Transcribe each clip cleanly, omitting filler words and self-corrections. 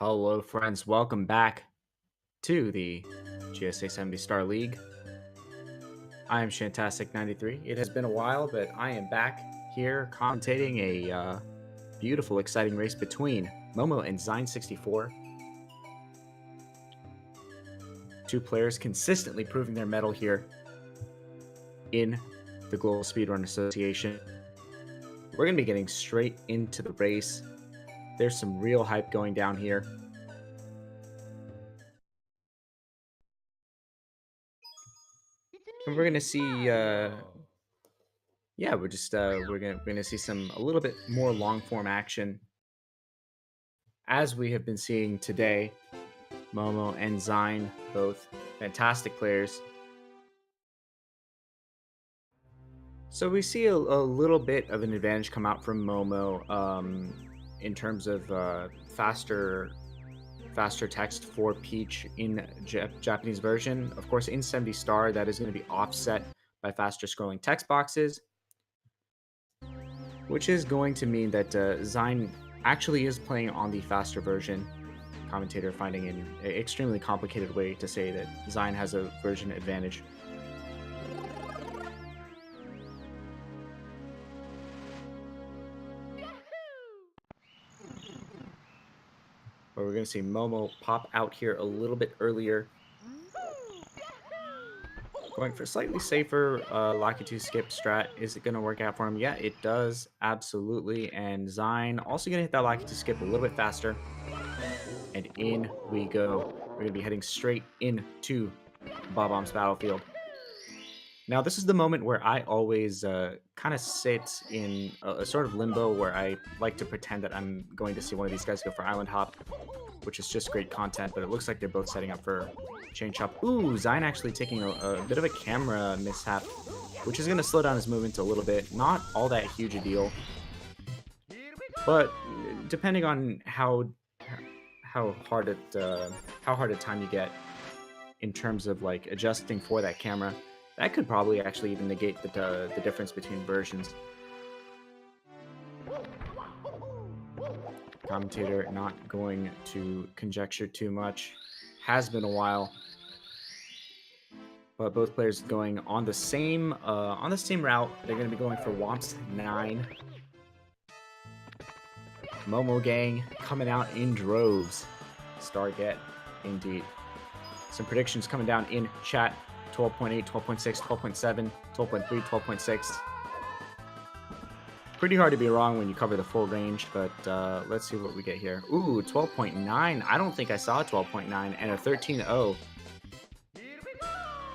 Hello, friends. Welcome back to the GSA 70 Star League. I am Shantastic93. It has been a while, but I am back here commentating a beautiful, exciting race between m0m0 and Xein64. Two players consistently proving their mettle here in the Global Speedrun Association. We're going to be getting straight into the race. There's some real hype going down here. And we're going to see yeah, we're gonna see a little bit more long form action as we have been seeing today. m0m0 and Xein, both fantastic players. So we see a little bit of an advantage come out from m0m0 in terms of faster text for Peach in Japanese version. Of course, in 70 Star, that is going to be offset by faster scrolling text boxes, which is going to mean that Xein actually is playing on the faster version. Commentator finding an extremely complicated way to say that Xein has a version advantage. But we're going to see m0m0 pop out here a little bit earlier. Going for slightly safer Locky 2 skip strat. Is it going to work out for him? Yeah, it does. Absolutely. And Xein also going to hit that Locky 2 skip a little bit faster. And in we go. We're going to be heading straight into Bob-omb's battlefield. Now, this is the moment where I always kind of sit in a sort of limbo where I like to pretend that I'm going to see one of these guys go for Island Hop, which is just great content, but it looks like they're both setting up for Chain Chop. Ooh, Xein actually taking a bit of a camera mishap, which is going to slow down his movement a little bit. Not all that huge a deal, but depending on how hard a time you get in terms of like adjusting for that camera, that could probably actually even negate the difference between versions. Commentator not going to conjecture too much. Has been a while, but both players going on the same route. They're going to be going for Womps 9. m0m0 gang coming out in droves. Starget, indeed. Some predictions coming down in chat. 12.8, 12.6, 12.7, 12.3, 12.6. Pretty hard to be wrong when you cover the full range, but let's see what we get here. Ooh, 12.9. I don't think I saw 12.9 and a 13.0.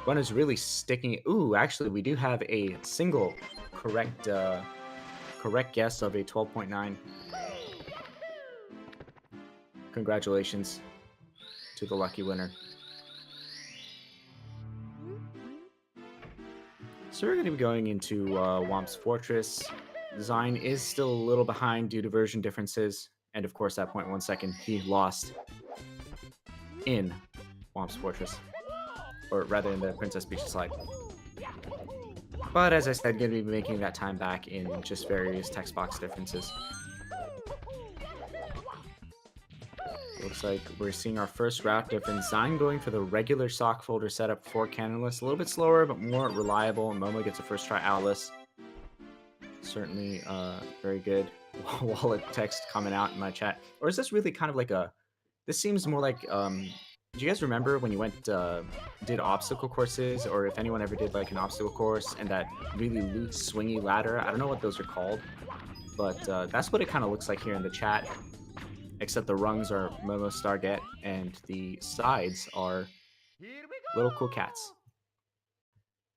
One is really sticking. Ooh, actually, we do have a single correct guess of a 12.9. Congratulations to the lucky winner. So we're going to be going into Womp's Fortress. Xein is still a little behind due to version differences, and of course at 0.1 second he lost in Womp's Fortress, or rather in the Princess Peach slide. But as I said, going to be making that time back in just various text box differences. Looks like we're seeing our first route difference. Xein going for the regular sock folder setup for Cannonless. A little bit slower, but more reliable. m0m0 gets a first try outless. Certainly very good. Wallet text coming out in my chat. Or is this really kind of like a... This seems more like... do you guys remember when you went did obstacle courses, or if anyone ever did like an obstacle course and that really loose swingy ladder? I don't know what those are called, but that's what it kind of looks like here in the chat. Except the rungs are m0m0 Starget, and the sides are little cool cats.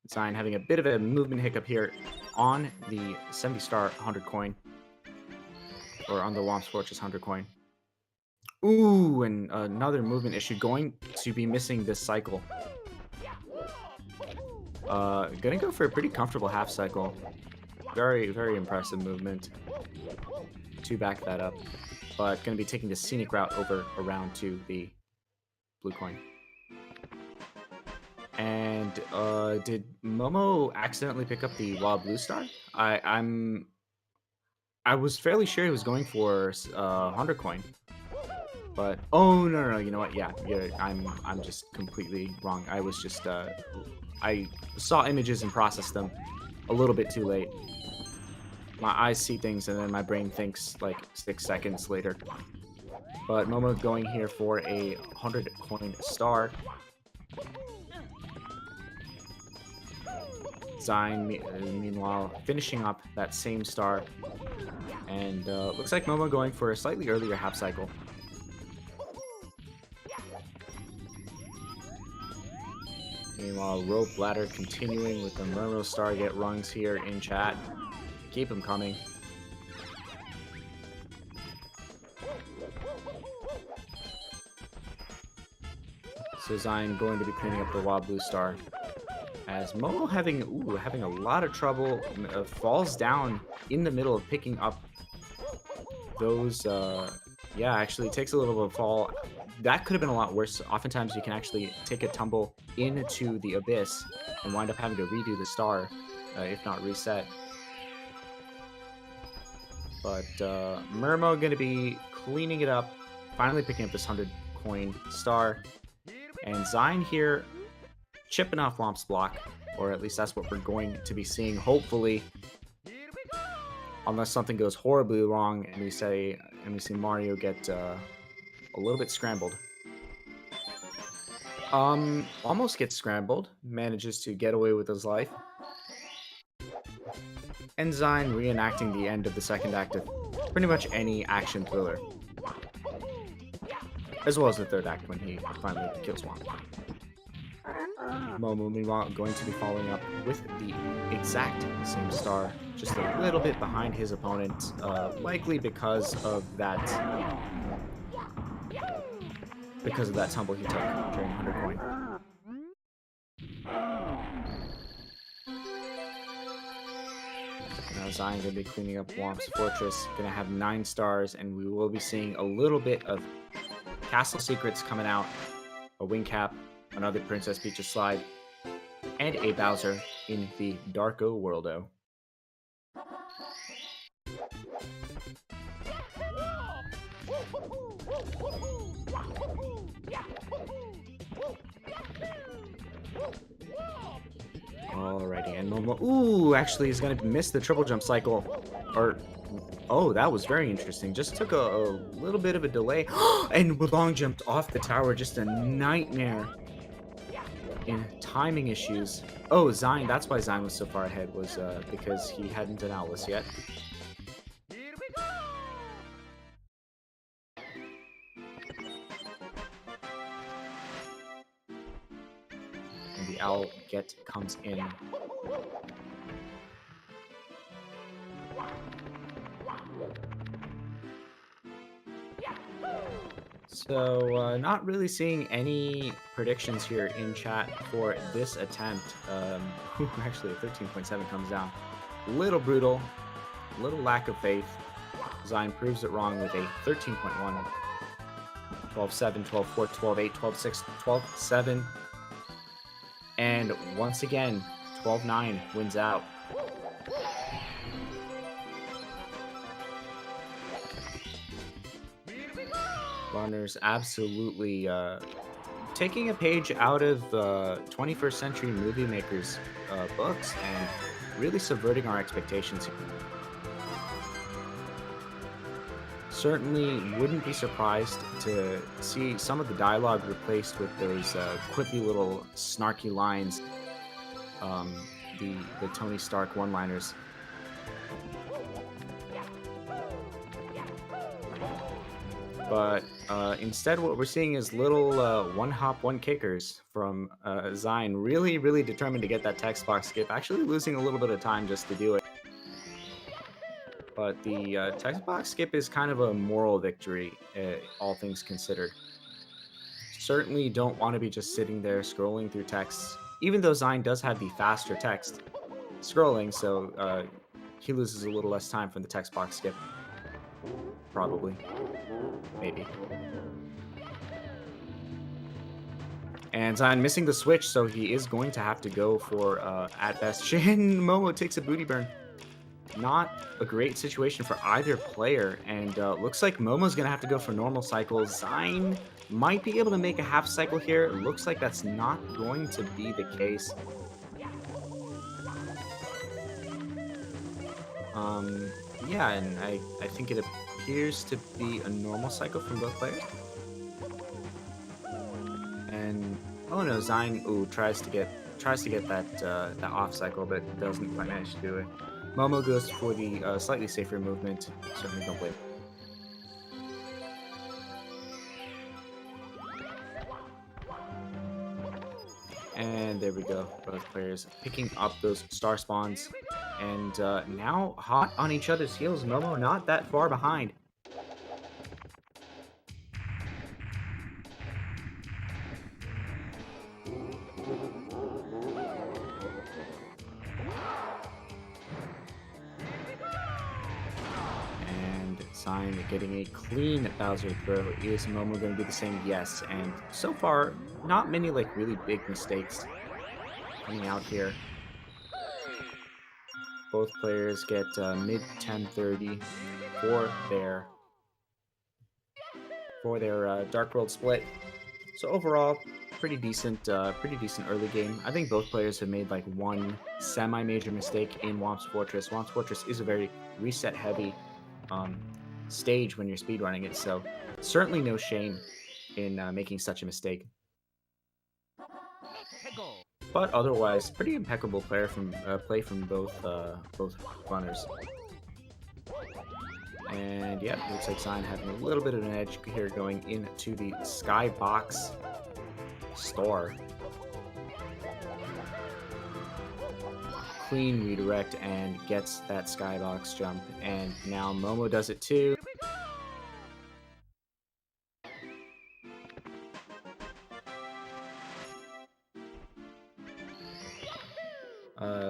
Xein having a bit of a movement hiccup here on the 70 Star 100 coin. Or on the Womp's Fortress 100 coin. Ooh, and another movement issue. Going to be missing this cycle. Gonna go for a pretty comfortable half cycle. Very, very impressive movement to back that up. But going to be taking the scenic route over around to the blue coin. And did m0m0 accidentally pick up the wild blue star? I was fairly sure he was going for 100 coin. But oh no, you know what? Yeah, I'm just completely wrong. I was just I saw images and processed them a little bit too late. My eyes see things and then my brain thinks like 6 seconds later. But Momo going here for a 100 coin star. Xein, meanwhile, finishing up that same star. And looks like Momo going for a slightly earlier half cycle. Meanwhile, Rope Ladder continuing with the m0m0 star get rungs here in chat. Keep them coming. So Xein going to be cleaning up the Wild Blue Star. As Momo having a lot of trouble, falls down in the middle of picking up those. Yeah, actually, it takes a little bit of a fall. That could have been a lot worse. Oftentimes, you can actually take a tumble into the abyss and wind up having to redo the star, if not reset. But m0m0 going to be cleaning it up, finally picking up this 100 coin star. And Xein here chipping off Womp's block, or at least that's what we're going to be seeing, hopefully. Unless something goes horribly wrong and we see Mario get a little bit scrambled. Almost gets scrambled, manages to get away with his life. And Xein reenacting the end of the second act of pretty much any action thriller. As well as the third act when he finally kills Womp. m0m0 meanwhile going to be following up with the exact same star, just a little bit behind his opponent, likely because of that tumble he took during 100 coin. Now Xein going to be cleaning up Womp's fortress, going to have 9 stars, and we will be seeing a little bit of castle secrets coming out, a wing cap, another Princess Peach's slide, and a Bowser in the Darko Worldo. Alrighty, and m0m0, ooh, actually he's gonna miss the triple jump cycle, or, oh, that was very interesting. Just took a little bit of a delay, and long jumped off the tower, just a nightmare in timing issues. Oh, Xein, that's why Xein was so far ahead, was because he hadn't done Alice yet. And the owl get comes in. So, not really seeing any predictions here in chat for this attempt. Actually, a 13.7 comes down. A little brutal, a little lack of faith. Xein proves it wrong with a 13.1. 12-7, 12-4, 12-8, 12-6, 12-7. And once again, 12-9 wins out. Runners absolutely taking a page out of 21st century movie makers' books and really subverting our expectations. Certainly wouldn't be surprised to see some of the dialogue replaced with those quippy little snarky lines, the Tony Stark one-liners. But instead what we're seeing is little one-hop, one-kickers from Xein, really determined to get that text box skip, actually losing a little bit of time just to do it. But the text box skip is kind of a moral victory, all things considered. Certainly don't want to be just sitting there scrolling through texts, even though Xein does have the faster text scrolling, so he loses a little less time from the text box skip. Probably. Maybe. And Xein missing the switch, so he is going to have to go for, at best, m0m0 takes a booty burn. not a great situation for either player, and looks like m0m0's gonna have to go for normal cycles. Xein might be able to make a half cycle here. It looks like that's not going to be the case. Yeah, and I think it appears to be a normal cycle from both players. And oh no, Xein tries to get that off cycle, but doesn't quite manage to do it. m0m0 goes for the slightly safer movement. Certainly don't blame. And there we go. Both players picking up those star spawns, and now hot on each other's heels. m0m0 not that far behind. Xein getting a clean Bowser throw. Is m0m0 going to do the same? Yes. And so far, not many like really big mistakes coming out here. Both players get mid 1030 for their Dark World split. So overall, pretty decent early game. I think both players have made like one semi-major mistake in Womp's Fortress. Womp's Fortress is a very reset-heavy stage when you're speedrunning it, so certainly no shame in making such a mistake. But otherwise, pretty impeccable play from both runners. And yeah, looks like Xein having a little bit of an edge here going into the skybox store. Clean redirect and gets that skybox jump, and now m0m0 does it too.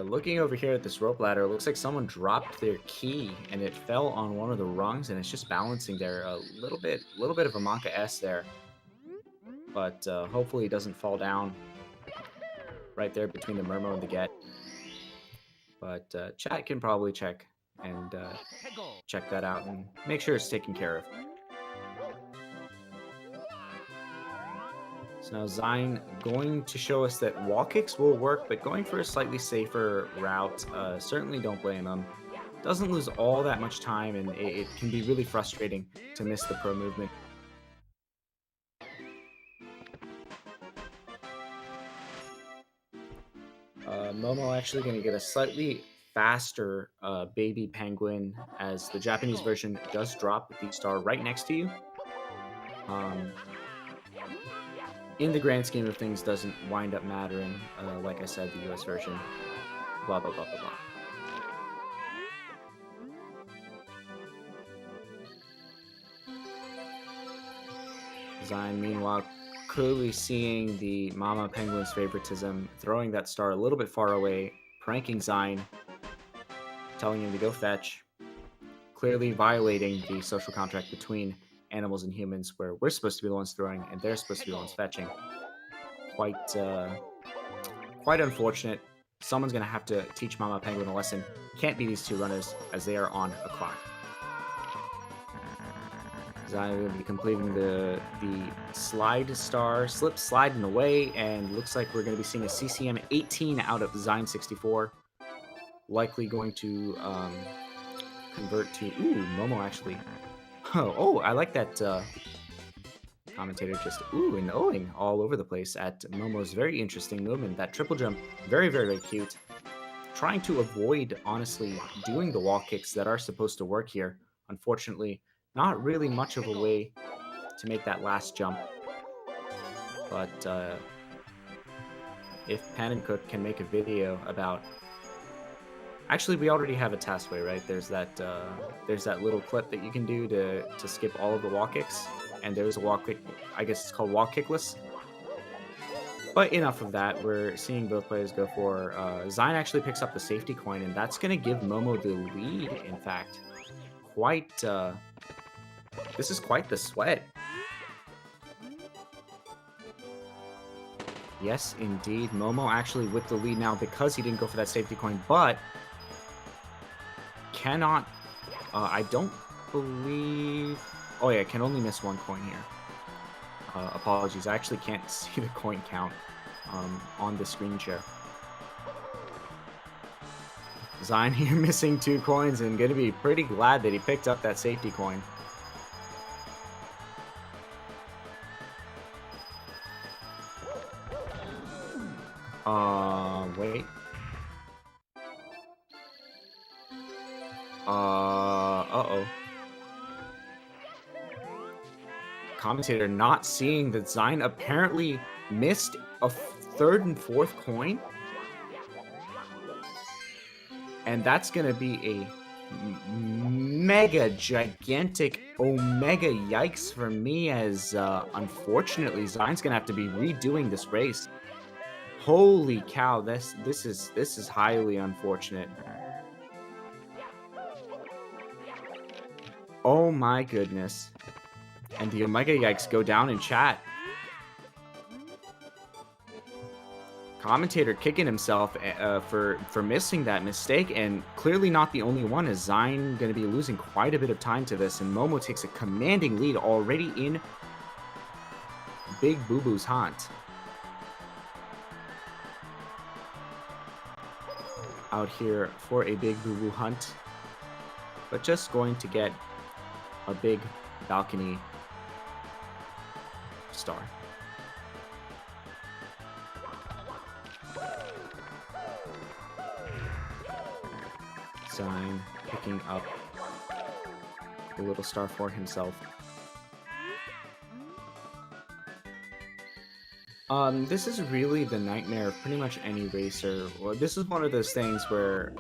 Looking over here at this rope ladder, it looks like someone dropped their key and it fell on one of the rungs, and it's just balancing there. A little bit of a Monka S there, but hopefully it doesn't fall down right there between the m0m0 and the get. But chat can probably check that out and make sure it's taken care of. So now Xein going to show us that wall kicks will work, but going for a slightly safer route. Certainly don't blame him. Doesn't lose all that much time, and it can be really frustrating to miss the pro movement. m0m0 actually going to get a slightly faster baby penguin, as the Japanese version does drop the star right next to you. In the grand scheme of things, doesn't wind up mattering. Like I said, the US version, blah, blah, blah, blah, blah. Xein, meanwhile, clearly seeing the Mama Penguin's favoritism, throwing that star a little bit far away, pranking Xein, telling him to go fetch, clearly violating the social contract between animals and humans, where we're supposed to be the ones throwing and they're supposed to be the ones fetching. Quite unfortunate. Someone's gonna have to teach Mama Penguin a lesson. Can't be these two runners, as they are on a clock. Xein will be completing the slide star, slip sliding away, and looks like we're gonna be seeing a CCM 18 out of Xein64. Likely going to convert to m0m0 actually. Oh, I like that commentator just and owing all over the place at m0m0's very interesting movement. That triple jump, very, very, very cute. Trying to avoid, honestly, doing the wall kicks that are supposed to work here. Unfortunately, not really much of a way to make that last jump. But if Pan and Cook can make a video about... Actually, we already have a taskway, right? There's that little clip that you can do to skip all of the wall kicks, and there's a wall kick. I guess it's called wall kickless. But enough of that. We're seeing both players go for Xein actually picks up the safety coin, and that's gonna give m0m0 the lead. In fact, this is quite the sweat. Yes, indeed, m0m0 actually with the lead now because he didn't go for that safety coin, but cannot... I don't believe... Oh yeah, can only miss 1 coin here. Apologies, I actually can't see the coin count on the screen share. Xein here missing 2 coins and going to be pretty glad that he picked up that safety coin. Wait. Uh-oh. Commentator not seeing that Xein apparently missed a 3rd and 4th coin. And that's going to be a mega gigantic omega yikes for me, as unfortunately Xein's going to have to be redoing this race. Holy cow, this is highly unfortunate. Oh my goodness. And the omega yikes go down in chat. Commentator kicking himself for missing that mistake, and clearly not the only one, as Xein going to be losing quite a bit of time to this, and m0m0 takes a commanding lead already in Big Boo Boo's haunt. Out here for a Big Boo Boo hunt, but just going to get a big balcony star. Xein picking up the little star for himself. This is really the nightmare of pretty much any racer. Well, this is one of those things where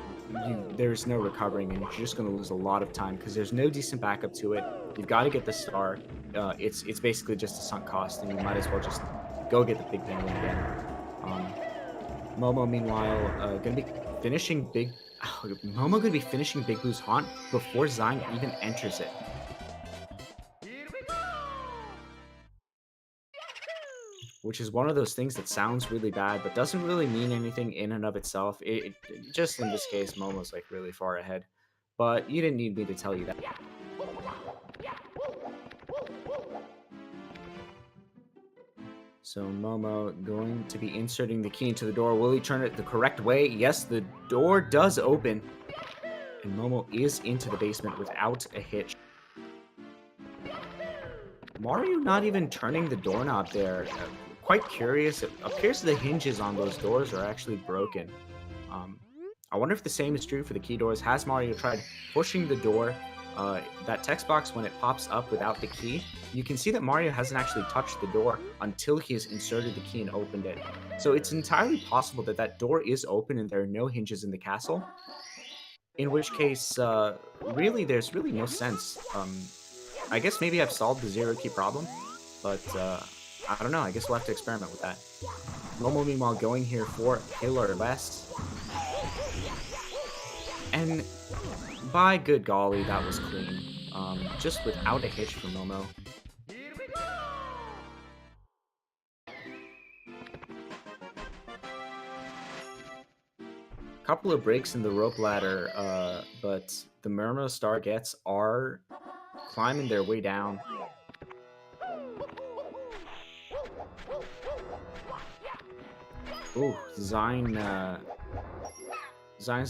there's no recovering, and you're just going to lose a lot of time because there's no decent backup to it. You've got to get the star. It's basically just a sunk cost, and you might as well just go get the big penalty again. m0m0, meanwhile, going to be finishing big... m0m0 going to be finishing Big Boo's haunt before Xein even enters it. Which is one of those things that sounds really bad, but doesn't really mean anything in and of itself. Just in this case, m0m0's like really far ahead. But you didn't need me to tell you that. So m0m0 going to be inserting the key into the door. Will he turn it the correct way? Yes, the door does open. And m0m0 is into the basement without a hitch. Mario not even turning the doorknob there. Quite curious. It appears the hinges on those doors are actually broken. I wonder if the same is true for the key doors. Has Mario tried pushing the door? That text box, when it pops up without the key, you can see that Mario hasn't actually touched the door until he has inserted the key and opened it. So it's entirely possible that that door is open and there are no hinges in the castle. In which case, really, there's really no sense. I guess maybe I've solved the zero key problem, but I don't know. I guess we'll have to experiment with that. m0m0, meanwhile, going here for Pillar Less. And by good golly, that was clean. Just without a hitch for m0m0. Couple of breaks in the rope ladder, but the m0m0 star gets are climbing their way down. Ooh, Xein's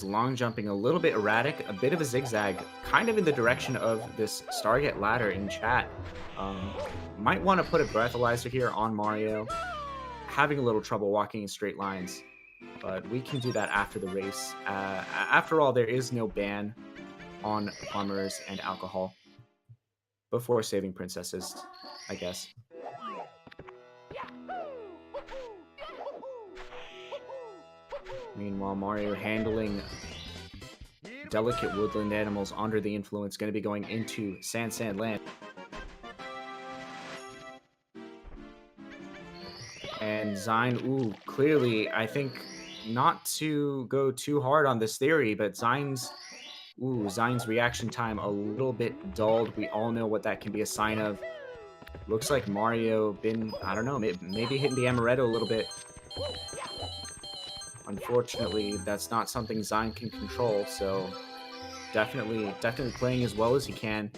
long jumping a little bit erratic, a bit of a zigzag, kind of in the direction of this Stargate ladder in chat. Might want to put a breathalyzer here on Mario. Having a little trouble walking in straight lines, but we can do that after the race. After all, there is no ban on plumbers and alcohol before saving princesses, I guess. Meanwhile, Mario handling delicate woodland animals under the influence, going to be going into Sand Land. And Xein, ooh, clearly, I think not to go too hard on this theory, but Xein's reaction time a little bit dulled. We all know what that can be a sign of. Looks like Mario been, I don't know, maybe hitting the amaretto a little bit. Unfortunately, that's not something Xein can control, so definitely playing as well as he can.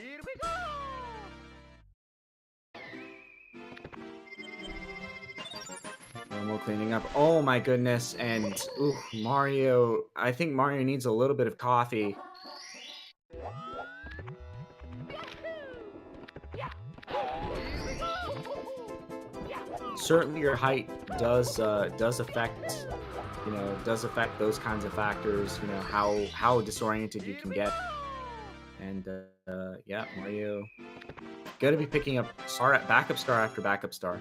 Momo cleaning up. Oh my goodness, and ooh, Mario. I think Mario needs a little bit of coffee. Certainly, your height does affect, does affect those kinds of factors. You know how disoriented you can get, and yeah, Mario gonna be picking up backup star after backup star.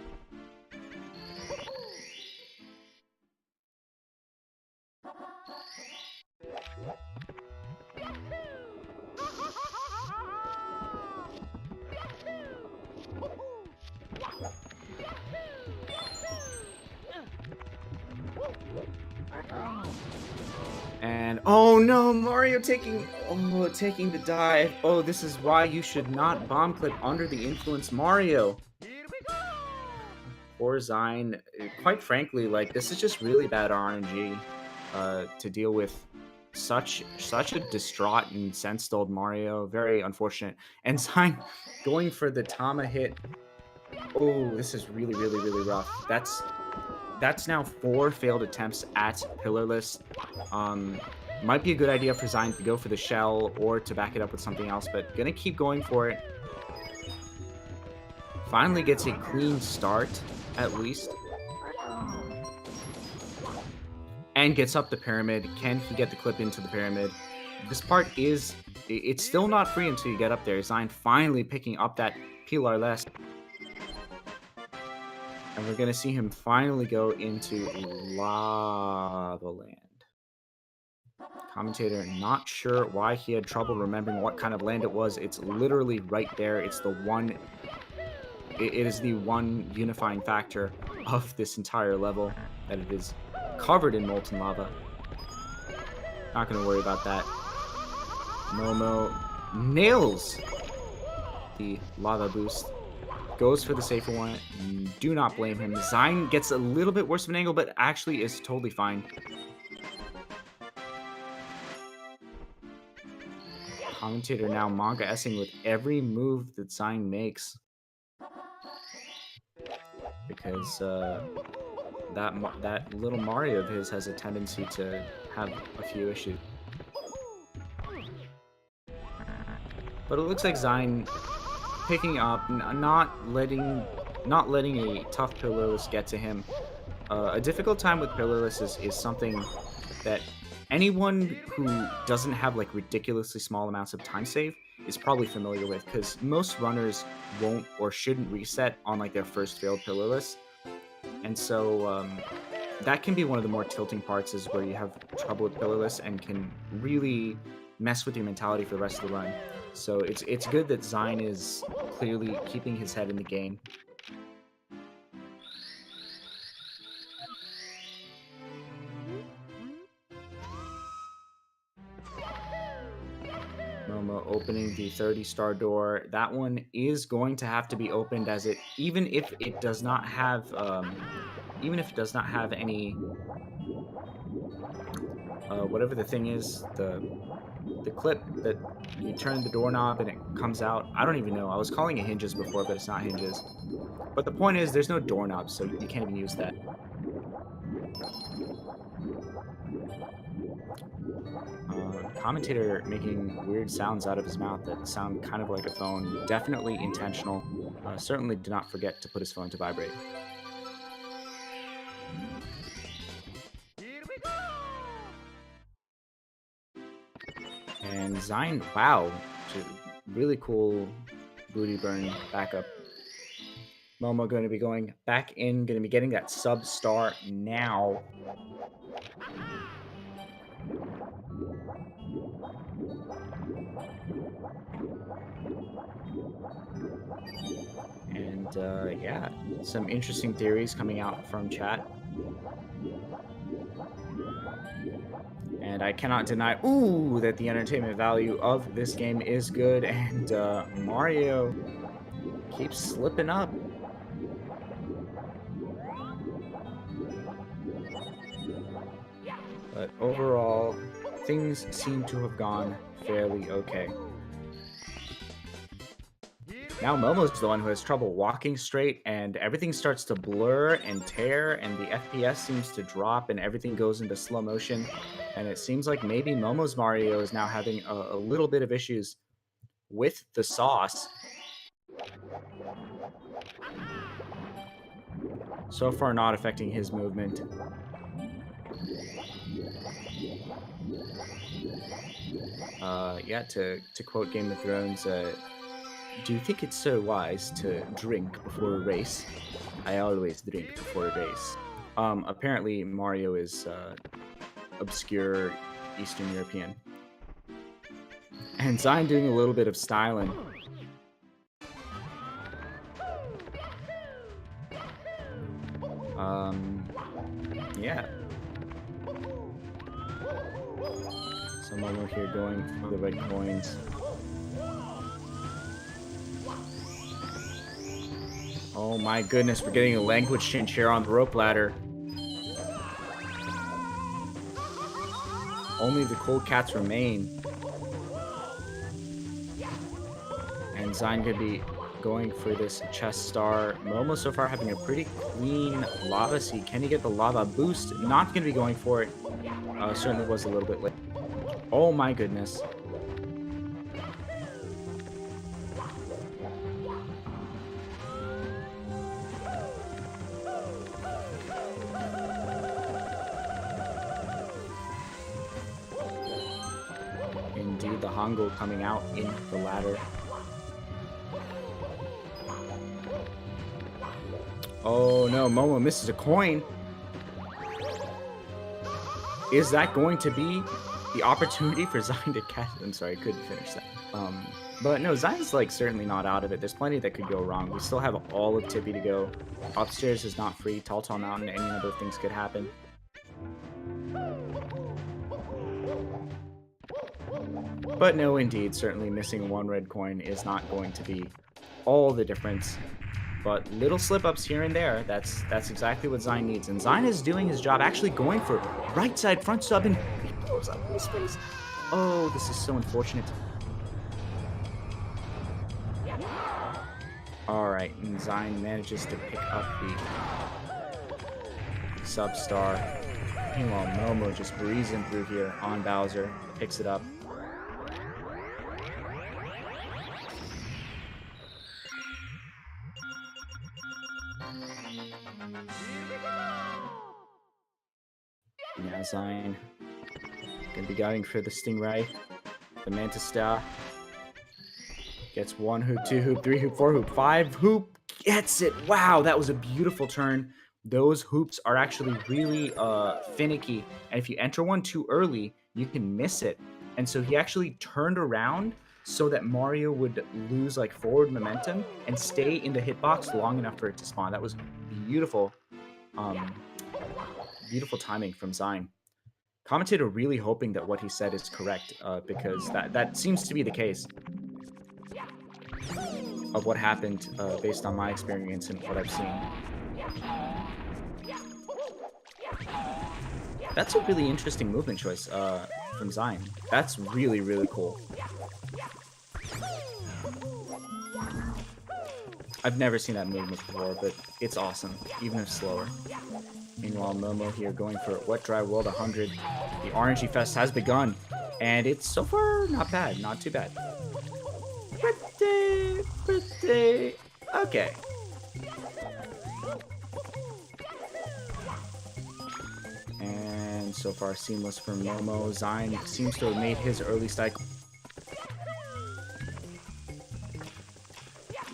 And oh no, Mario taking the dive. Oh, this is why you should not bomb clip under the influence, Mario. Poor Xein. Quite frankly, like this is just really bad RNG to deal with such a distraught and sense-stalled Mario. Very unfortunate. And Xein going for the Tama hit. Oh, this is really rough. That's now 4 failed attempts at Pillarless. Might be a good idea for Xein to go for the shell or to back it up with something else, but gonna keep going for it. Finally gets a clean start, at least. And gets up the pyramid. Can he get the clip into the pyramid? This part it's still not free until you get up there. Xein finally picking up that Pillarless. And we're gonna see him finally go into Lava Land. Commentator not sure why he had trouble remembering what kind of land it was. It's literally right there. It's the one. It is the one unifying factor of this entire level, that it is covered in molten lava. Not gonna worry about that. Momo nails the lava boost. Goes for the safer one. Do not blame him. Xein gets a little bit worse of an angle, but actually is totally fine. Commentator now manga-essing with every move that Xein makes. Because that little Mario of his has a tendency to have a few issues. But it looks like Xein picking up, not letting a tough Pillarless get to him. A difficult time with Pillarless is something that anyone who doesn't have like ridiculously small amounts of time save is probably familiar with, because most runners won't or shouldn't reset on like their first failed Pillarless. And so that can be one of the more tilting parts, is where you have trouble with Pillarless and can really mess with your mentality for the rest of the run. So it's good that Xein is clearly keeping his head in the game. Momo opening the 30-star door. That one is going to have to be opened, as it even if it does not have any whatever the thing is, the clip that you turn the doorknob and it comes out. I don't even know. I was calling it hinges before, but it's not hinges. But the point is, there's no doorknob, so you can't even use that. Commentator making weird sounds out of his mouth that sound kind of like a phone. Definitely intentional. Certainly did not forget to put his phone to vibrate. And Xein, wow, really cool booty burn backup. Momo going to be going back in, going to be getting that sub-star now. And yeah, some interesting theories coming out from chat. And I cannot deny, that the entertainment value of this game is good, and Mario keeps slipping up. But overall, things seem to have gone fairly okay. Now Momo's the one who has trouble walking straight, and everything starts to blur and tear, and the FPS seems to drop, and everything goes into slow motion. And it seems like maybe Momo's Mario is now having a little bit of issues with the sauce. So far, not affecting his movement. Yeah, to quote Game of Thrones, do you think it's so wise to drink before a race? I always drink before a race. Apparently Mario is obscure Eastern European. And Xein doing a little bit of styling. Yeah. So Momo here going for the red coins. Oh my goodness, we're getting a language change here on the rope ladder. Only the cold cats remain. And Xein could be going for this chest star. Momo so far having a pretty clean lava seed. Can he get the lava boost? Not going to be going for it. Certainly was a little bit late. Oh my goodness. Indeed, the Hangul coming out in the ladder. Oh no, Momo misses a coin. Is that going to be the opportunity for Xein to catch? I'm sorry, I couldn't finish that. But no, Zion's like certainly not out of it. There's plenty that could go wrong. We still have all of Tippy to go. Upstairs is not free. Tall Mountain, any number of things could happen. But no, indeed, certainly missing one red coin is not going to be all the difference. But little slip-ups here and there, that's exactly what Xein needs. And Xein is doing his job, actually going for right side front sub, and he blows up his face. Oh, this is so unfortunate. Alright, and Xein manages to pick up the sub-star. Meanwhile, Momo just breezing through here on Bowser, picks it up. Now Xein gonna be going for the Stingray, the Mantis Star. Gets 1 hoop, 2 hoop, 3 hoop, 4 hoop, 5 hoop, gets it. Wow, that was a beautiful turn. Those hoops are actually really finicky, and if you enter one too early, you can miss it. And so he actually turned around so that Mario would lose like forward momentum and stay in the hitbox long enough for it to spawn. That was beautiful. Beautiful timing from Xein. Commentator really hoping that what he said is correct, because that seems to be the case of what happened based on my experience and what I've seen. That's a really interesting movement choice from Xein. That's really, really cool. I've never seen that movement before, but it's awesome, even if slower. Meanwhile, Momo here going for Wet Dry World 100. The RNG Fest has begun, and it's so far not bad, not too bad. Pretty. Okay. And so far seamless for Momo. Xein seems to have made his early cycle.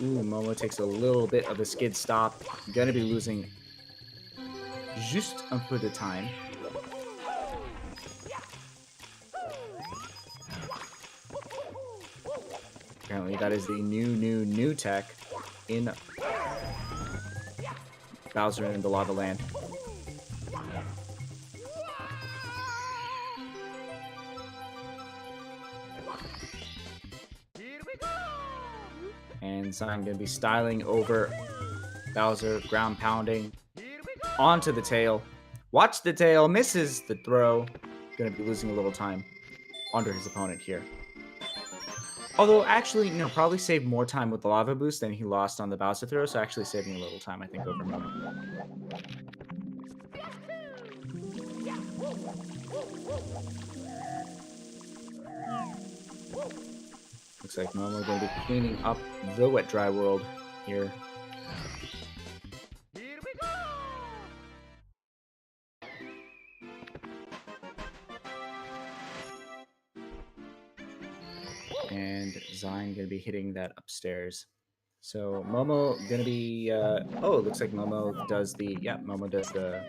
Ooh, Momo takes a little bit of a skid stop. Gonna be losing just un peu de time. Apparently that is the new tech in Bowser in the Lava Land. And Xein gonna be styling over Bowser, ground pounding onto the tail. Watch the tail, misses the throw. Gonna be losing a little time under his opponent here. Although, actually, no, probably saved more time with the lava boost than he lost on the Bowser throw, so actually saving a little time, I think, over Momo. Looks like Momo going to be cleaning up the wet dry world here. And Xein gonna be hitting that upstairs. So Momo gonna be oh, it looks like Momo does the Momo does the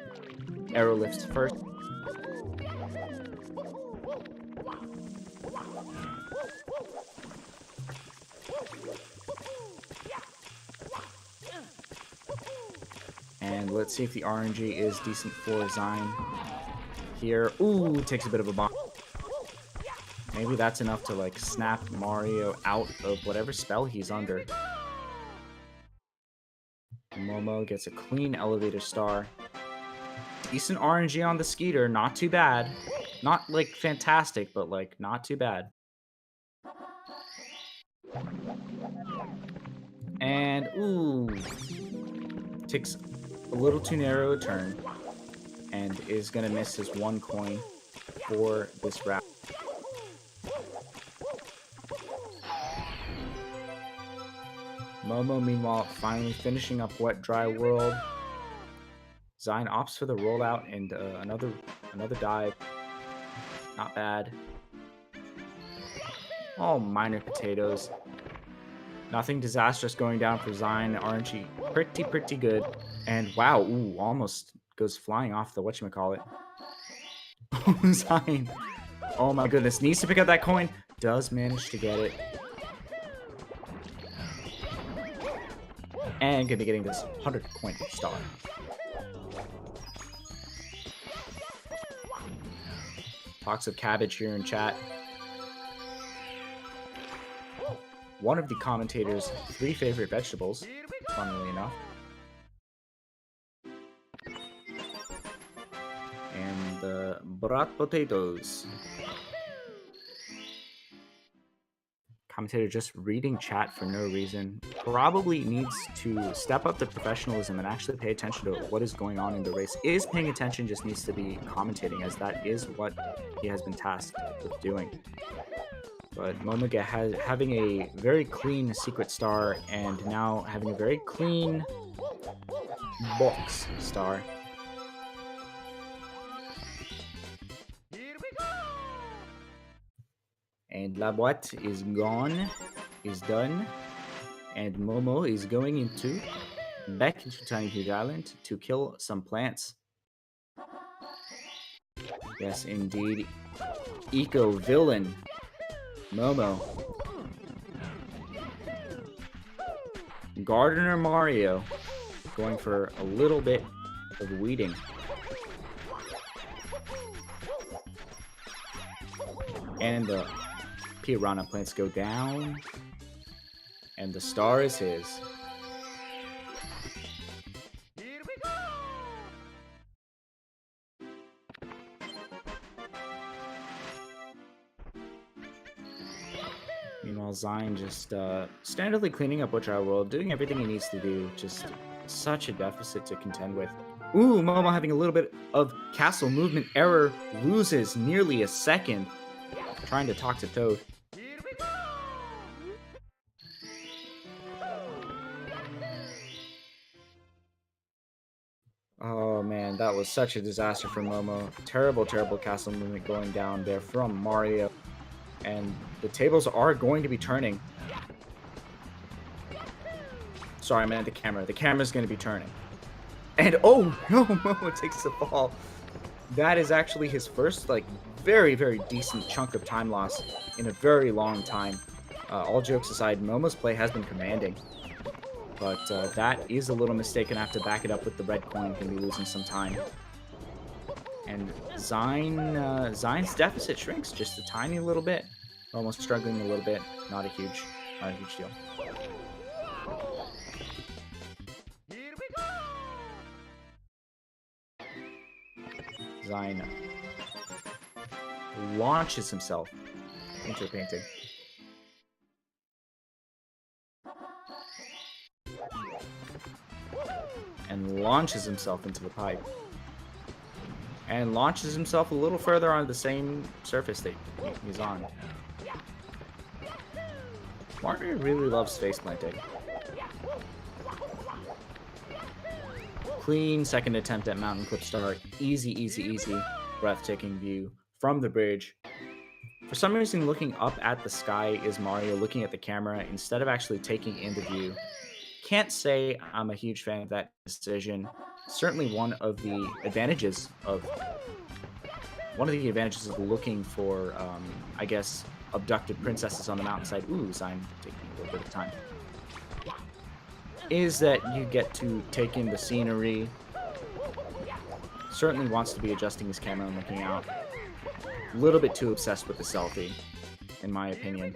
arrow lifts first. And let's see if the RNG is decent for Xein here. Ooh, takes a bit of a bomb. Maybe that's enough to like snap Mario out of whatever spell he's under. Momo gets a clean elevator star. Decent RNG on the Skeeter, not too bad. Not like fantastic, but like not too bad. And ooh, takes a little too narrow a turn and is gonna miss his one coin for this round. Momo, meanwhile, finally finishing up Wet Dry World. Xein opts for the rollout and another dive. Not bad. All minor potatoes. Nothing disastrous going down for Xein. RNG pretty good. And wow, ooh, almost goes flying off the whatchamacallit. Xein. Oh my goodness, needs to pick up that coin. Does manage to get it. And gonna be getting this 100 coin star. Talks of cabbage here in chat. One of the commentator's 3 favorite vegetables, funnily enough. And the brat potatoes. Commentator just reading chat for no reason. Probably needs to step up the professionalism and actually pay attention to what is going on in the race. Is paying attention, just needs to be commentating, as that is what he has been tasked with doing. But Momo having a very clean secret star and now having a very clean box star. And La Boîte is gone, is done, and Momo is going back into Tiny Huge Island to kill some plants. Yes, indeed. Eco-villain Momo. Gardener Mario going for a little bit of weeding. And the Piranha plants go down. And the star is his. Meanwhile, Xein just standardly cleaning up Wet Dry World, doing everything he needs to do. Just such a deficit to contend with. Ooh, Momo having a little bit of castle movement error, loses nearly a second. Trying to talk to Toad. Oh man, that was such a disaster for Momo. Terrible castle movement going down there from Mario. And the tables are going to be turning. Sorry, I meant the camera. The camera's going to be turning. And oh no, Momo takes the fall. That is actually his first, like, very decent chunk of time loss in a very long time. All jokes aside, Momo's play has been commanding. But that is a little mistake, and I have to back it up with the red coin. Going to be losing some time. And Xein's deficit shrinks just a tiny little bit. Almost struggling a little bit. Not a huge deal. Xein launches himself into a painting. and launches himself into the pipe. And launches himself a little further on the same surface that he's on. Mario really loves face planting. Clean second attempt at mountain clip start. Easy, easy, easy. Breathtaking view from the bridge. For some reason, looking up at the sky is Mario looking at the camera instead of actually taking in the view. Can't say I'm a huge fan of that decision. Certainly one of the advantages of looking for, I guess, abducted princesses on the mountainside. Ooh, Xein taking a little bit of time. Is that you get to take in the scenery. Certainly wants to be adjusting his camera and looking out. A little bit too obsessed with the selfie, in my opinion.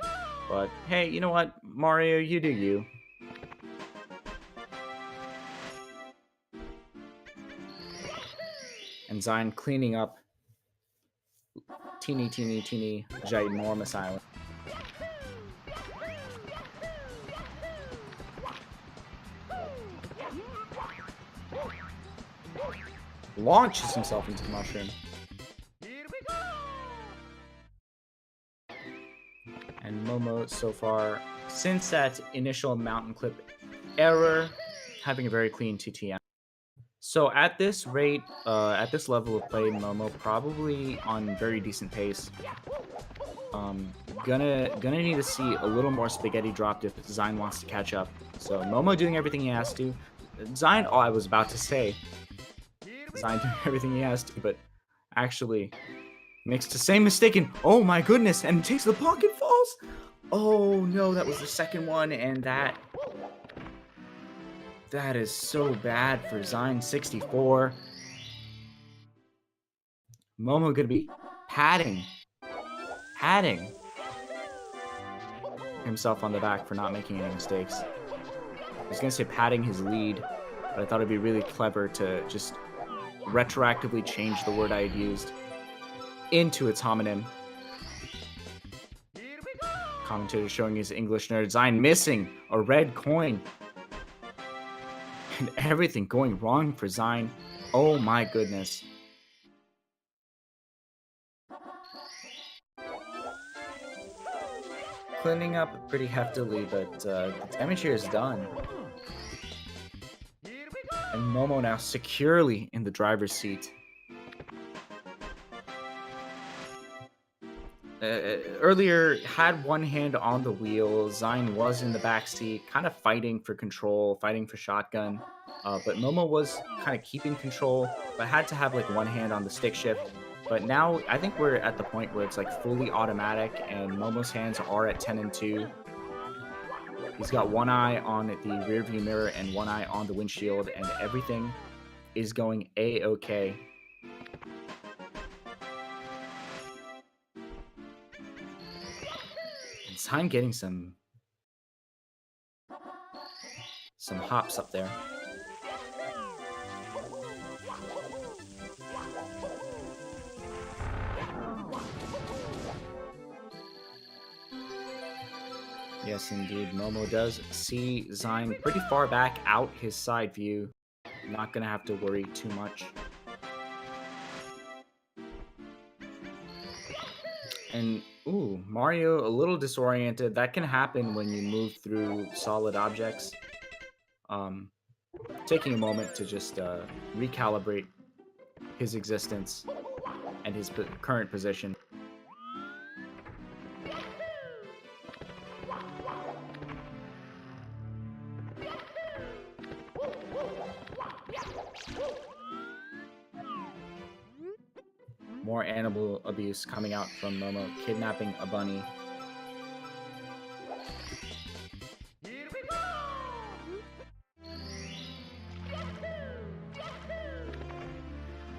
But hey, you know what? Mario, you do you. And Xein cleaning up teeny, ginormous island. Launches himself into the mushroom. And m0m0 so far, since that initial mountain clip error, having a very clean TTM. So at this rate, at this level of play, m0m0 probably on very decent pace. Gonna need to see a little more spaghetti dropped if Xein wants to catch up. So m0m0 doing everything he has to. Xein, I was about to say, Xein doing everything he has to, but actually makes the same mistake and oh my goodness, and takes the pocket falls. Oh no, that was the second one, and that is so bad for Xein64. m0m0 gonna be patting himself on the back for not making any mistakes. I was gonna say patting his lead, but I thought it'd be really clever to just retroactively change the word I had used into its homonym. Commentator showing his English nerd. Xein missing a red coin. And everything going wrong for Xein. Oh my goodness. Cleaning up pretty heftily, but the damage here is done. And m0m0 now securely in the driver's seat. Earlier, had one hand on the wheel. Xein was in the backseat, kind of fighting for control, fighting for shotgun. But m0m0 was kind of keeping control, but had to have like one hand on the stick shift. But now I think we're at the point where it's like fully automatic, and m0m0's hands are at 10 and 2. He's got one eye on the rearview mirror and one eye on the windshield, and everything is going a-okay. And Xein getting some hops up there. Yes, indeed. m0m0 does see Xein pretty far back out his side view. Not going to have to worry too much. And, ooh, Mario a little disoriented. That can happen when you move through solid objects. Taking a moment to just recalibrate his existence and his current position. More animal abuse coming out from m0m0, kidnapping a bunny.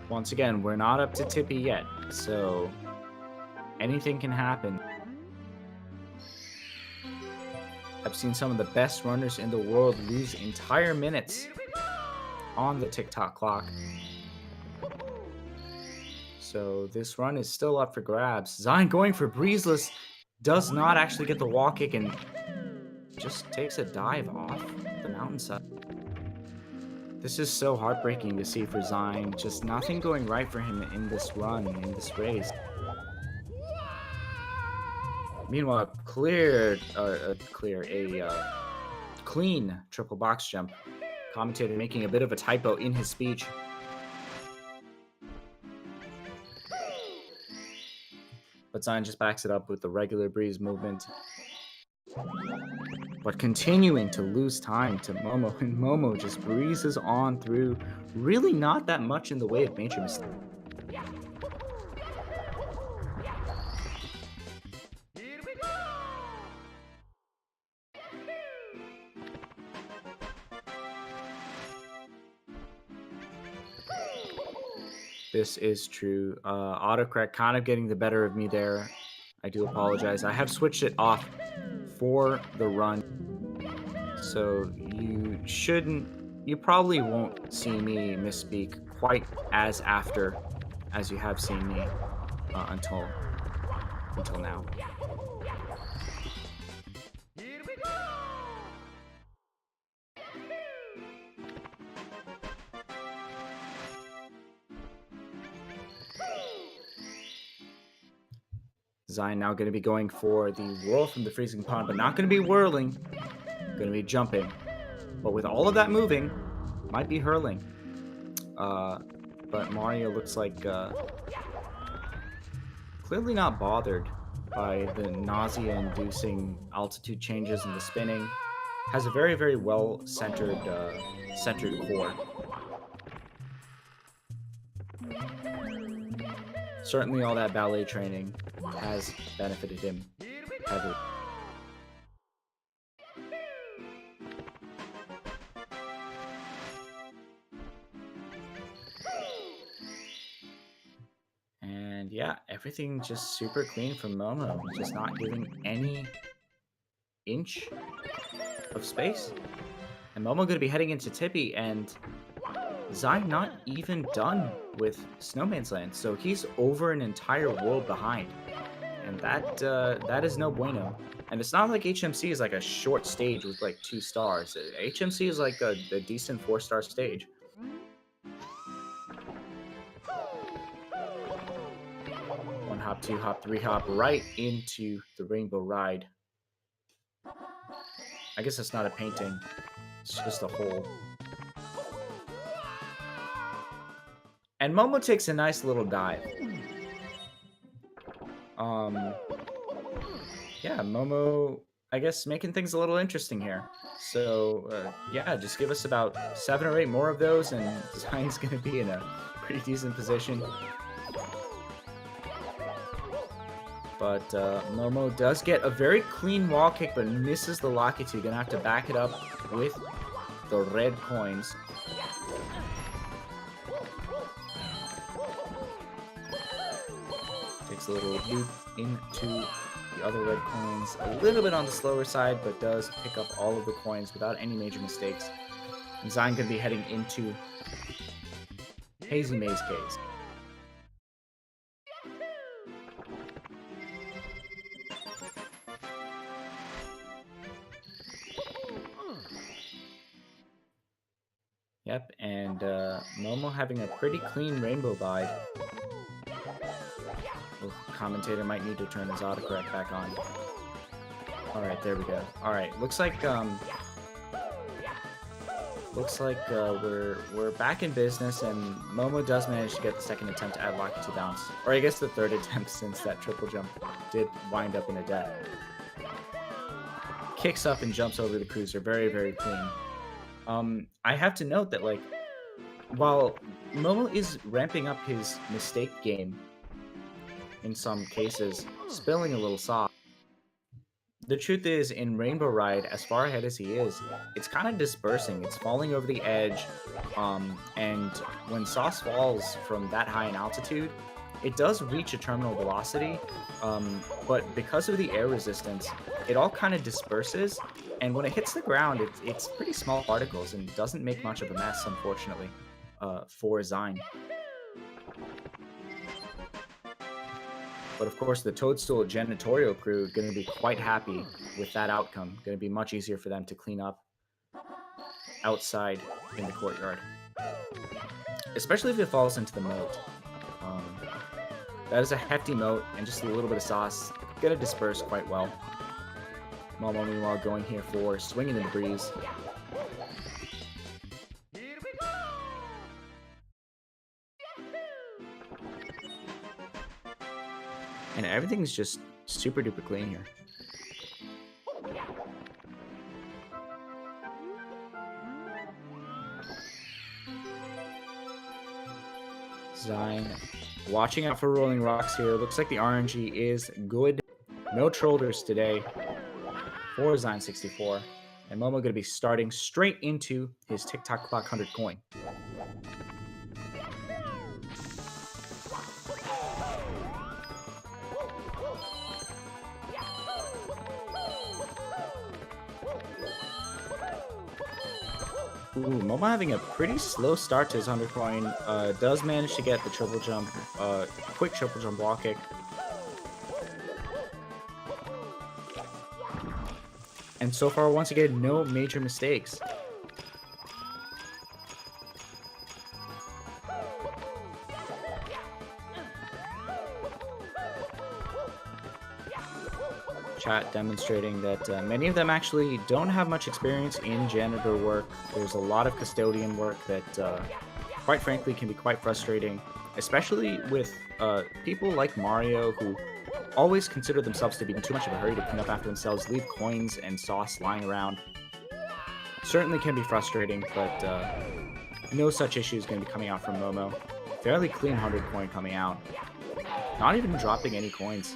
Once again, we're not up to Tippy yet, so anything can happen. I've seen some of the best runners in the world lose entire minutes on the TikTok clock. So this run is still up for grabs. Xein going for breezeless, does not actually get the wall kick and just takes a dive off the mountainside. This is so heartbreaking to see for Xein. Just nothing going right for him in this run, in this race. Meanwhile, clean triple box jump. Commentator making a bit of a typo in his speech. But Xein just backs it up with the regular breeze movement. But continuing to lose time to m0m0, and m0m0 just breezes on through. Really not that much in the way of major mistakes. This is true. Autocorrect kind of getting the better of me there. I do apologize. I have switched it off for the run. So you probably won't see me misspeak quite as after as you have seen me until now. Xein now going to be going for the whirl from the freezing pond, but not going to be whirling. Going to be jumping. But with all of that moving, might be hurling. But Mario looks like clearly not bothered by the nausea-inducing altitude changes and the spinning. Has a very, very well-centered centered core. Certainly all that ballet training has benefited him heavily. And yeah, everything just super clean from m0m0, just not giving any inch of space. And m0m0 gonna be heading into Tippy, and Xein not even done with Snowman's Land, so he's over an entire world behind. And that is no bueno. And it's not like HMC is like a short stage with like 2 stars. HMC is like a decent 4-star stage. One hop, 2 hop, 3 hop, right into the Rainbow Ride. I guess it's not a painting. It's just a hole. And m0m0 takes a nice little dive. Yeah, m0m0, I guess, making things a little interesting here. So, yeah, just give us about 7 or 8 more of those, and Xein's gonna be in a pretty decent position. But m0m0 does get a very clean wall kick, but misses the locket, so you're gonna have to back it up with the red coins. Takes a little loop into the other red coins, a little bit on the slower side, but does pick up all of the coins without any major mistakes. And Xein gonna be heading into Hazy Maze Case. Yep, and m0m0 having a pretty clean rainbow glide. The commentator might need to turn his autocorrect back on. Alright, there we go. Alright, looks like we're back in business, and m0m0 does manage to get the second attempt to add locket to bounce. Or I guess the third attempt, since that triple jump did wind up in a death. Kicks up and jumps over the cruiser. Very, very clean. I have to note that, like, while m0m0 is ramping up his mistake game in some cases, spilling a little soft, the truth is, in Rainbow Ride, as far ahead as he is, it's kind of dispersing. It's falling over the edge, and when sauce falls from that high in altitude, it does reach a terminal velocity, but because of the air resistance, it all kind of disperses, and when it hits the ground, it's pretty small particles and doesn't make much of a mess, unfortunately, for Xein. But of course, the Toadstool janitorial crew are going to be quite happy with that outcome. Going to be much easier for them to clean up outside in the courtyard. especially if it falls into the moat. That is a hefty moat, and just a little bit of sauce gonna disperse quite well. m0m0, meanwhile, going here for swinging in the breeze. And everything's just super duper clean here. Xein watching out for rolling rocks here. Looks like the RNG is good. No shoulders today for Xein64. And m0m0 going to be starting straight into his TikTok clock 100 coin. Ooh, m0m0 having a pretty slow start to his 100 coin. Does manage to get the triple jump, quick triple jump wall kick. And so far, once again, no major mistakes. Chat demonstrating that many of them actually don't have much experience in janitor work. There's a lot of custodian work that, quite frankly, can be quite frustrating, especially with people like Mario who always consider themselves to be in too much of a hurry to clean up after themselves, leave coins and sauce lying around. Certainly can be frustrating, but no such issue is going to be coming out from m0m0. Fairly clean 100 coin coming out. Not even dropping any coins.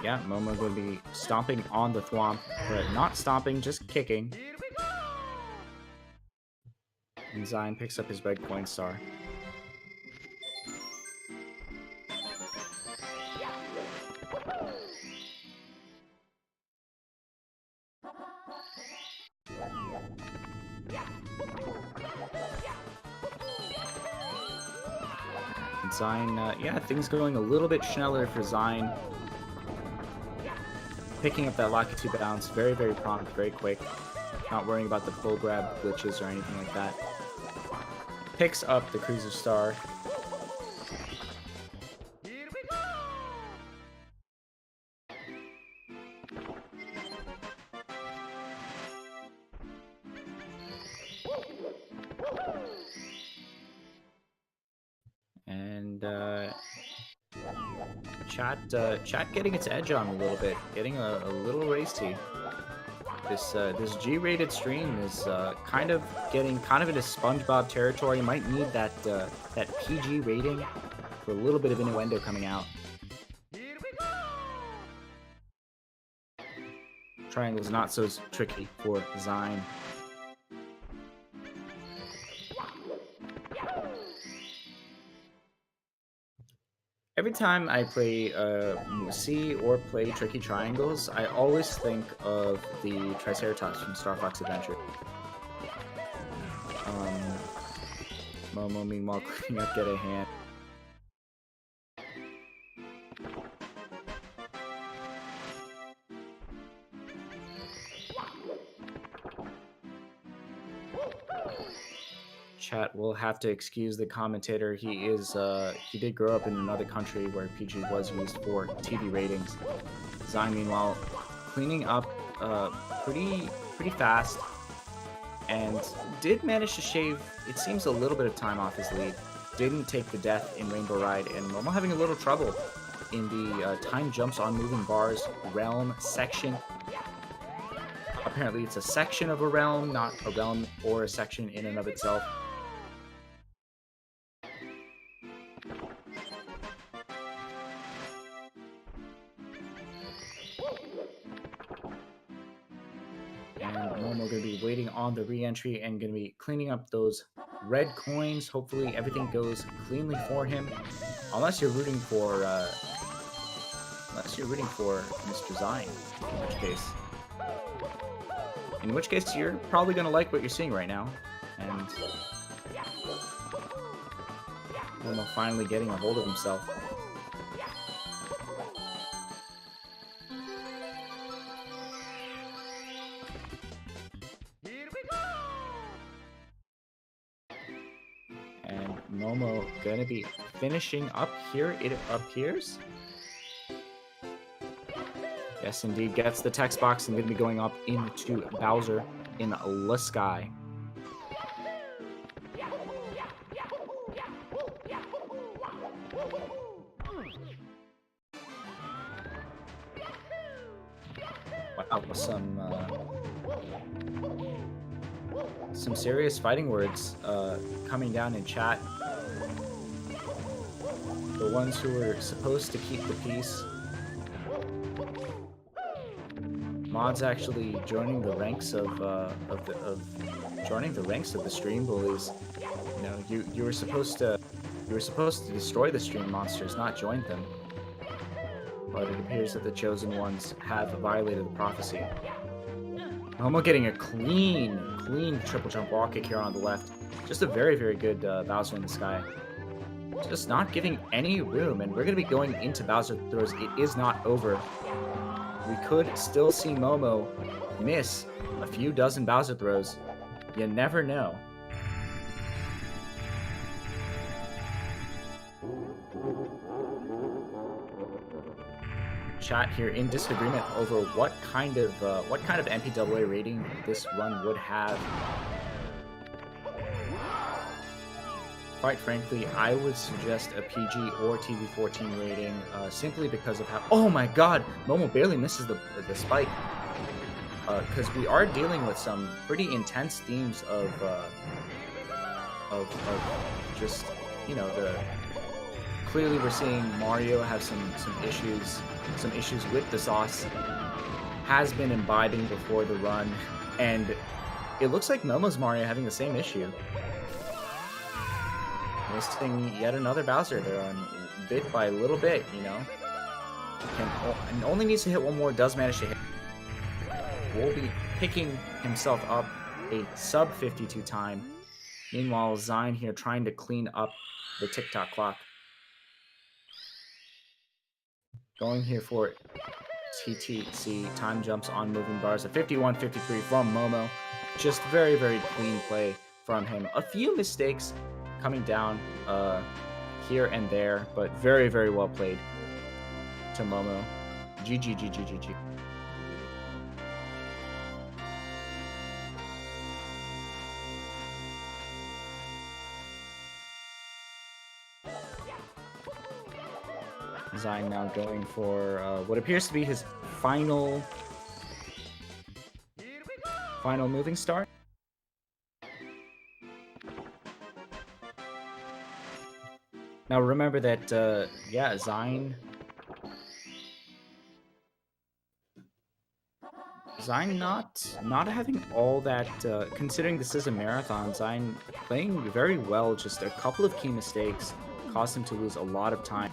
Yeah, m0m0 going to be stomping on the thwomp, but not stomping, just kicking. And Xein picks up his red coin star. And Xein, yeah, things going a little bit schneller for Xein. Picking up that Lakitu bounce, very, very prompt, very quick. Not worrying about the full grab glitches or anything like that. Picks up the Cruiser Star. And chat getting its edge on a little bit, getting a little racy. This G-rated stream is kind of getting into SpongeBob territory. Might need that PG rating for a little bit of innuendo coming out. Triangle's not so tricky for Xein. Every time I play see or play tricky triangles, I always think of the Triceratops from Star Fox Adventure. m0m0 meanwhile cleaning up Get a Hand. Chat will have to excuse the commentator. He did grow up in another country where PG was used for TV ratings. Xein, meanwhile, cleaning up pretty fast, and did manage to shave, it seems, a little bit of time off his lead. Didn't take the death in Rainbow Ride, and m0m0 having a little trouble in the time jumps on moving bars realm section. Apparently it's a section of a realm, not a realm or a section in and of itself. And m0m0 going to be waiting on the re-entry and going to be cleaning up those red coins. Hopefully everything goes cleanly for him, unless you're rooting for Mr. Xein, in which case you're probably going to like what you're seeing right now. And m0m0 finally getting a hold of himself. going to be finishing up here, it appears. Yes, indeed, gets the text box and going to be going up into Bowser in the sky. Wow, some serious fighting words coming down in chat. The ones who were supposed to keep the peace. Mods actually joining the ranks of the stream bullies. You know, you were supposed to destroy the stream monsters, not join them. But it appears that the chosen ones have violated the prophecy. Momo getting a clean triple jump wall kick here on the left. Just a very, very good Bowser in the sky. Just not giving any room, and we're going to be going into Bowser throws. It is not over. We could still see Momo miss a few dozen Bowser throws. You never know. Chat here in disagreement over what kind of MPAA rating this run would have. Quite frankly, I would suggest a PG or TV14 rating, simply because of how. Oh my God, Momo barely misses the spike. Because we are dealing with some pretty intense themes of just, you know, clearly we're seeing Mario have some issues with the sauce. Has been imbibing before the run, and it looks like Momo's Mario having the same issue. Missing yet another Bowser there on bit by little bit, you know. And only needs to hit one more, does manage to hit. Will be picking himself up a sub 52 time. Meanwhile, Xein here trying to clean up the tick-tock clock. Going here for TTC time jumps on moving bars at 51-53 from Momo. Just very, very clean play from him. A few mistakes coming down here and there, but very, very well played to Momo. GG. Xein now going for what appears to be his final moving star. Now remember that, yeah, Xein not having all that, considering this is a marathon, Xein playing very well, just a couple of key mistakes caused him to lose a lot of time.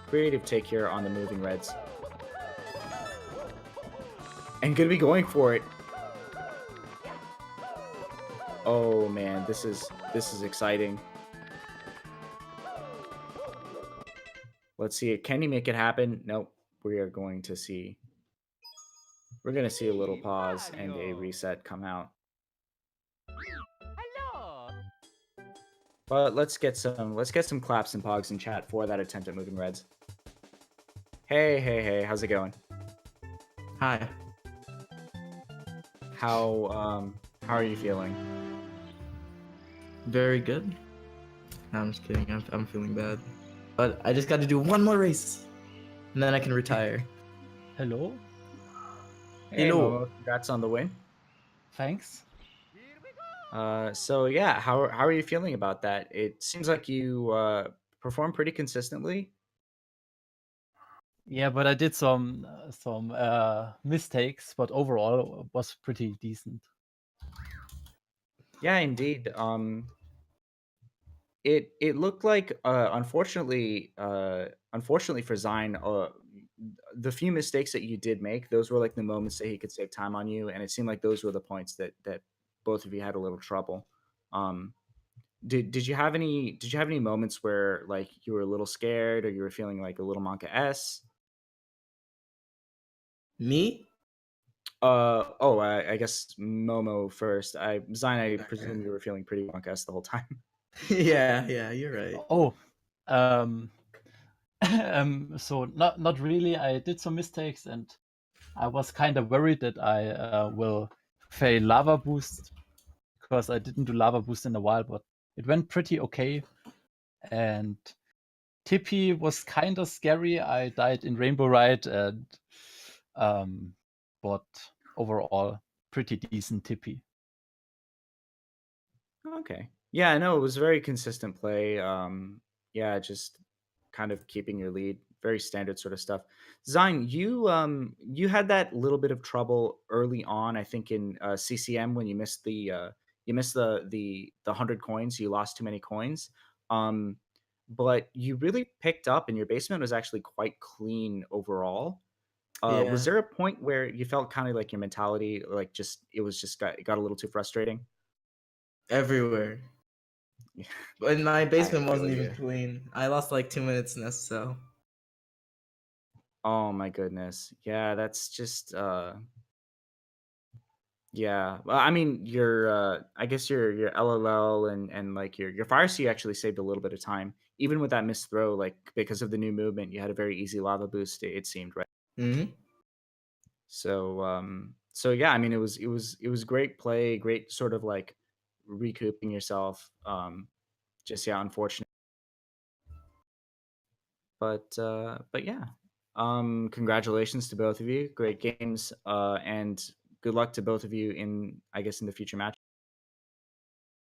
Creative take here on the moving reds. And gonna be going for it. Oh man, this is exciting. Let's see it. Can he make it happen? Nope. We're going to see a little pause and a reset come out. But let's get some claps and pogs in chat for that attempt at moving reds. Hey, how's it going? Hi. How are you feeling? Very good. No, I'm just kidding. I'm feeling bad. But I just got to do one more race, and then I can retire. Hello. Hey, Hello. Momo, congrats on the win. Thanks. So yeah, how are you feeling about that? It seems like you perform pretty consistently. Yeah, but I did some mistakes, but overall it was pretty decent. Yeah, indeed. It looked like unfortunately for Xein, the few mistakes that you did make, those were like the moments that he could save time on you, and it seemed like those were the points that both of you had a little trouble. Did you have any moments where like you were a little scared or you were feeling like a little Monka S? Me? I guess Momo first. Xein, I presume you were feeling pretty Monka S the whole time. Yeah, you're right. Oh, um, so not really. I did some mistakes, and I was kind of worried that I will fail lava boost because I didn't do lava boost in a while, but it went pretty okay. And Tippy was kind of scary. I died in Rainbow Ride, and but overall pretty decent Tippy. Okay. Yeah, I know it was very consistent play. Yeah, just kind of keeping your lead, very standard sort of stuff. Zine, you had that little bit of trouble early on, I think in CCM when you missed the 100 coins, you lost too many coins. Um, but you really picked up, and your basement was actually quite clean overall. Was Yeah, there a point where you felt kind of like your mentality, like just it got a little too frustrating? everywhere. But my I basement feel wasn't even you. clean. I lost like 2 minutes in SSL. Oh my goodness. Yeah, that's just yeah. Well, I mean, I guess your LLL and like your fire sea actually saved a little bit of time. Even with that missed throw, like because of the new movement, you had a very easy lava boost, it seemed, right? Hmm. So yeah, I mean it was great play, great sort of like recouping yourself. Just yeah, unfortunate. But yeah. Congratulations to both of you. Great games. And good luck to both of you in I guess in the future match.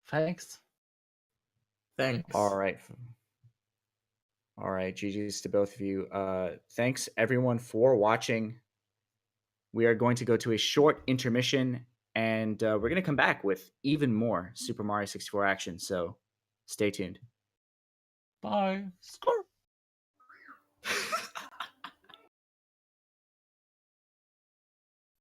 Thanks. All Thanks. right. All right. GG's to both of you. Thanks everyone for watching. We are going to go to a short intermission and we're going to come back with even more Super Mario 64 action. So stay tuned. Bye. Score.